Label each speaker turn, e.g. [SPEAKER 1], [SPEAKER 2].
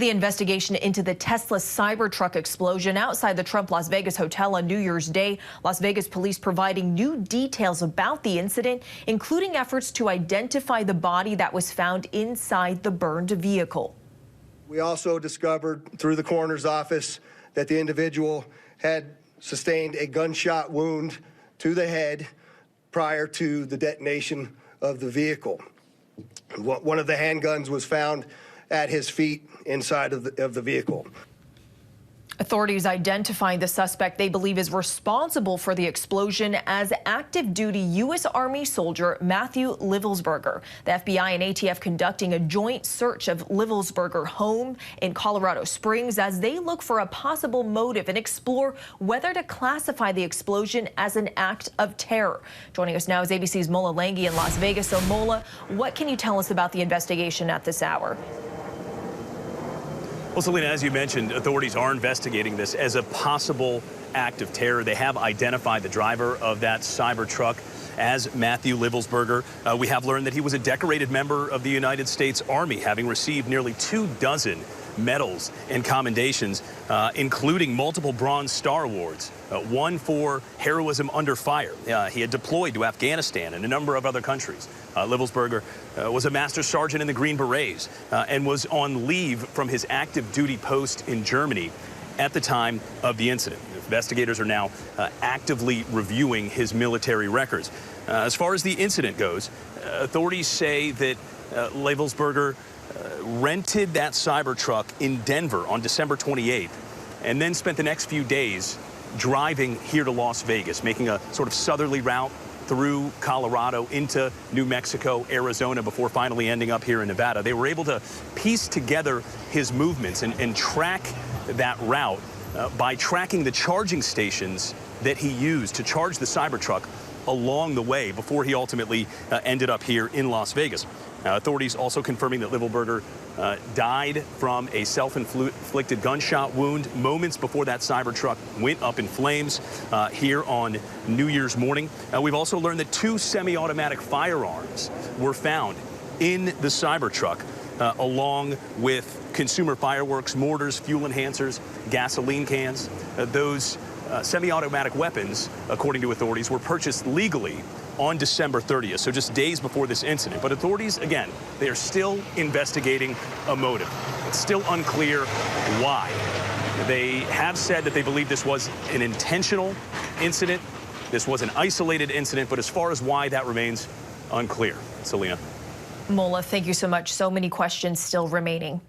[SPEAKER 1] The investigation into the Tesla Cybertruck explosion outside the Trump Las Vegas hotel on New Year's Day. Las Vegas police providing new details about the incident, including efforts to identify the body that was found inside the burned vehicle.
[SPEAKER 2] We also discovered through the coroner's office that the individual had sustained a gunshot wound to the head prior to the detonation of the vehicle. One of the handguns was found at his feet inside of the vehicle.
[SPEAKER 1] Authorities identifying the suspect they believe is responsible for the explosion as active duty U.S. Army soldier Matthew Livelsberger. The FBI and ATF conducting a joint search of Livelsberger home in Colorado Springs as they look for a possible motive and explore whether to classify the explosion as an act of terror. Joining us now is ABC's Mola Lenghi in Las Vegas. So Mola, what can you tell us about the investigation at this hour?
[SPEAKER 3] Well, Selena, as you mentioned, authorities are investigating this as a possible act of terror. They have identified the driver of that Cybertruck as Matthew Livelsberger. We have learned that he was a decorated member of the United States Army, having received nearly 24 medals and commendations, including multiple Bronze Star Awards, one for heroism under fire. He had deployed to Afghanistan and a number of other countries. Livelsberger was a Master Sergeant in the Green Berets and was on leave from his active duty post in Germany at the time of the incident. Investigators are now actively reviewing his military records. As far as the incident goes, authorities say that Livelsberger rented that Cybertruck in Denver on December 28th and then spent the next few days driving here to Las Vegas, making a sort of southerly route through Colorado into New Mexico, Arizona, before finally ending up here in Nevada. They were able to piece together his movements and track that route by tracking the charging stations that he used to charge the Cybertruck along the way before he ultimately ended up here in Las Vegas. Authorities also confirming that Livelsberger died from a self-inflicted gunshot wound moments before that Cybertruck went up in flames here on New Year's morning. We've also learned that 2 semi-automatic firearms were found in the Cybertruck, along with consumer fireworks, mortars, fuel enhancers, gasoline cans. Those semi-automatic weapons, according to authorities, were purchased legally on December 30th, so just days before this incident. But authorities, again, they are still investigating a motive. It's still unclear why. They have said that they believe this was an intentional incident. This was an isolated incident, but as far as why, that remains unclear. Selena.
[SPEAKER 1] Mola, thank you so much. So many questions still remaining.